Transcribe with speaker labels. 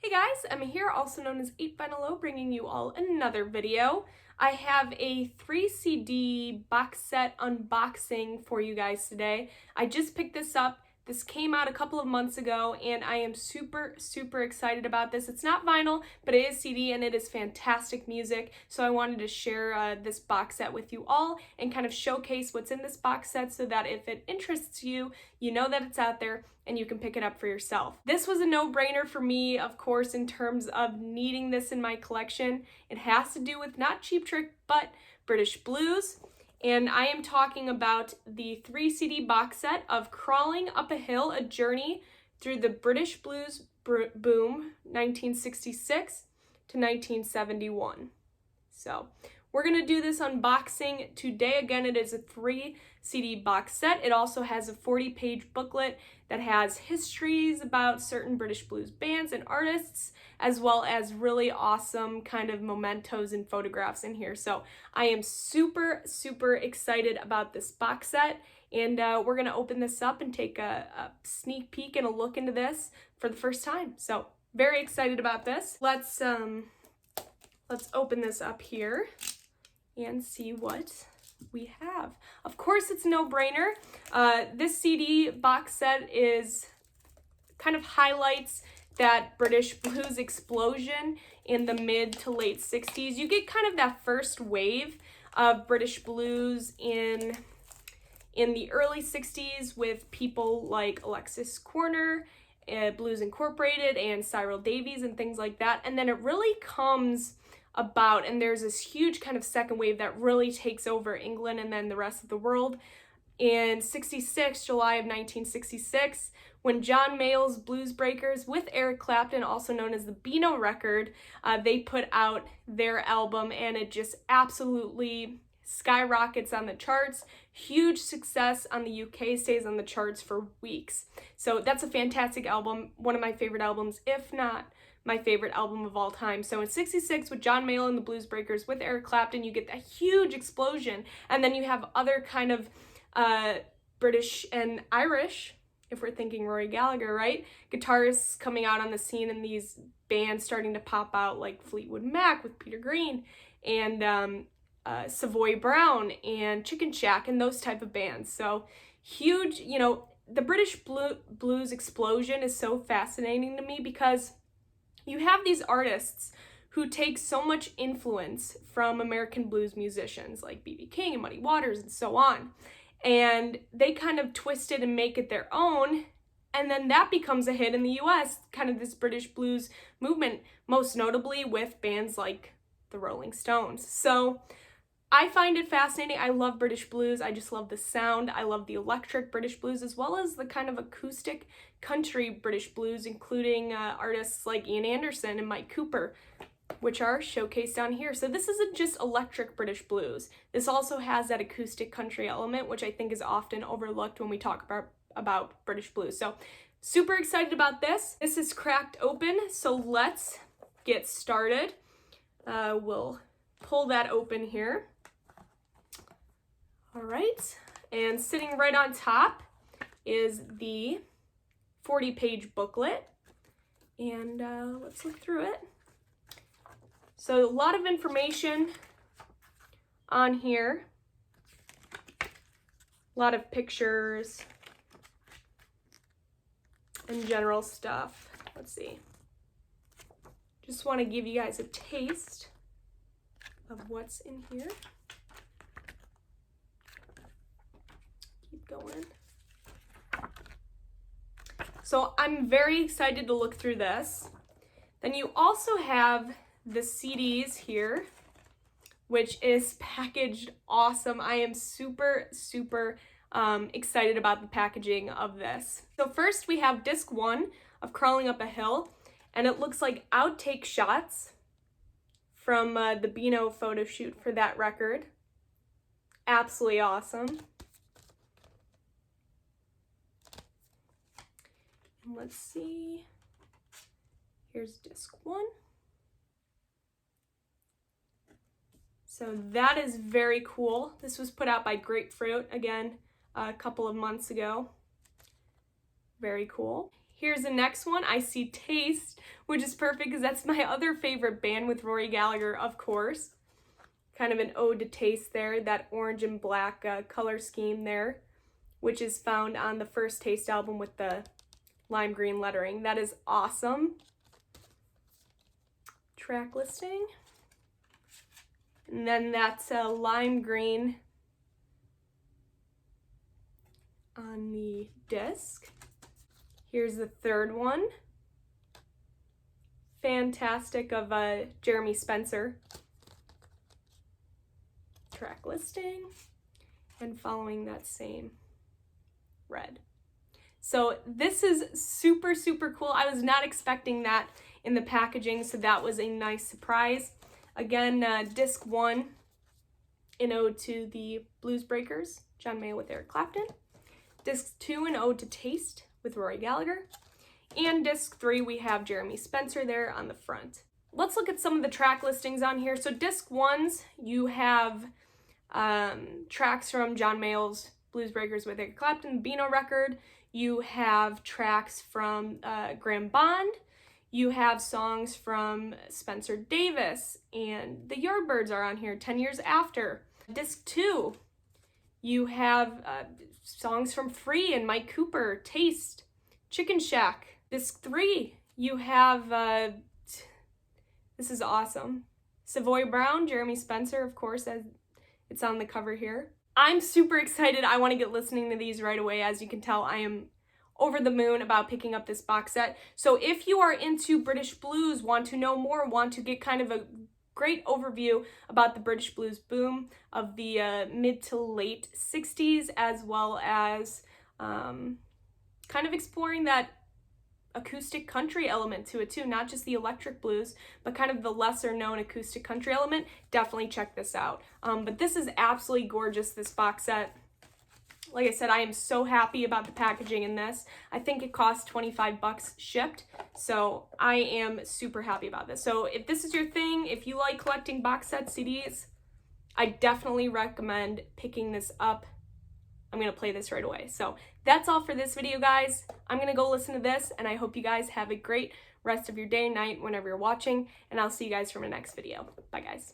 Speaker 1: Hey guys, I'm here, also known as 8vinyllow, bringing you all another video. I have a 3 CD box set unboxing for you guys today. I just picked this up. This came out a couple of months ago and I am super excited about this. It's not vinyl, but it is CD and it is fantastic music. So I wanted to share this box set with you all and kind of showcase what's in this box set so that if it interests you, you know that it's out there and you can pick it up for yourself. This was a no-brainer for me, of course, in terms of needing this in my collection. It has to do with not Cheap Trick, but British blues. And I am talking about the 3 CD box set of Crawling Up a Hill, A Journey Through the British Blues Boom, 1966 to 1971. So we're going to do this unboxing today. Again, it is a 3 CD box set. It also has a 40-page booklet that has histories about certain British blues bands and artists, as well as really awesome kind of mementos and photographs in here. So I am super excited about this box set, and we're going to open this up and take a sneak peek and a look into this for the first time. So very excited about this. Let's open this up here and see what we have. Of course, it's no-brainer. This CD box set kind of highlights that British blues explosion in the mid to late 60s. You get kind of that first wave of British blues in the early 60s with people like Alexis Corner, Blues Incorporated, and Cyril Davies and things like that. And then it really comes about, and there's this huge kind of second wave that really takes over England and then the rest of the world in July of 1966, when John Mayall's Blues Breakers with Eric Clapton, also known as the Beano record, they put out their album, and it just absolutely skyrockets on the charts. Huge success on the UK, stays on the charts for weeks. So that's a fantastic album, one of my favorite albums, if not my favorite album of all time. So in 66, with John Mayall and the Blues Breakers with Eric Clapton, you get that huge explosion, and then you have other kind of British and Irish, if we're thinking Rory Gallagher, right? Guitarists coming out on the scene, and these bands starting to pop out like Fleetwood Mac with Peter Green, and Savoy Brown and Chicken Shack and those type of bands. So huge, you know, the British blues explosion is so fascinating to me because you have these artists who take so much influence from American blues musicians like B.B. King and Muddy Waters and so on. And they kind of twist it and make it their own. And then that becomes a hit in the US, kind of this British blues movement, most notably with bands like the Rolling Stones. So I find it fascinating. I love British blues. I just love the sound. I love the electric British blues, as well as the kind of acoustic country British blues, including artists like Ian Anderson and Mike Cooper, which are showcased down here. So this isn't just electric British blues. This also has that acoustic country element, which I think is often overlooked when we talk about British blues. So super excited about this. This is cracked open, so let's get started. We'll pull that open here. All right, and sitting right on top is the 40-page booklet, and let's look through it. So a lot of information on here, a lot of pictures and general stuff. Let's see. Just want to give you guys a taste of what's in here. Keep going. So I'm very excited to look through this. Then you also have the CDs here, which is packaged awesome. I am super excited about the packaging of this. So first we have disc 1 of Crawling Up a Hill, and it looks like outtake shots from the Beano photo shoot for that record. Absolutely awesome. And let's see, here's disc 1. So that is very cool. This was put out by Grapefruit, again, a couple of months ago. Very cool. Here's the next one. I See Taste, which is perfect because that's my other favorite band with Rory Gallagher, of course. Kind of an ode to taste there, that orange and black color scheme there, which is found on the first Taste album with the lime green lettering. That is awesome. Track listing. And then that's a lime green on the disc. Here's the third one. Fantastic of Jeremy Spencer. Track listing. And following that same red. So this is super, super cool. I was not expecting that in the packaging, so that was a nice surprise. Again, disc 1, an ode to the Blues Breakers, John Mayall with Eric Clapton. Disc 2, an ode to taste with Rory Gallagher. And disc 3, we have Jeremy Spencer there on the front. Let's look at some of the track listings on here. So disc 1s, you have tracks from John Mayall's Blues Breakers with Eric Clapton, Beano record. You have tracks from Graham Bond. You have songs from Spencer Davis, and the Yardbirds are on here, 10 Years After. Disc 2, you have songs from Free and Mike Cooper, Taste, Chicken Shack. Disc 3, you have, this is awesome, Savoy Brown, Jeremy Spencer, of course, as it's on the cover here. I'm super excited. I want to get listening to these right away. As you can tell, I am over the moon about picking up this box set. So if you are into British blues, want to know more, want to get kind of a great overview about the British blues boom of the mid to late 60s, as well as kind of exploring that acoustic country element to it too, not just the electric blues, but kind of the lesser known acoustic country element, definitely check this out. But this is absolutely gorgeous, this box set. Like I said, I am so happy about the packaging in this. I think it cost 25 bucks shipped, so I am super happy about this. So if this is your thing, if you like collecting box set CDs, I definitely recommend picking this up. I'm going to play this right away. So that's all for this video, guys. I'm going to go listen to this, and I hope you guys have a great rest of your day, night, whenever you're watching, and I'll see you guys for my next video. Bye, guys.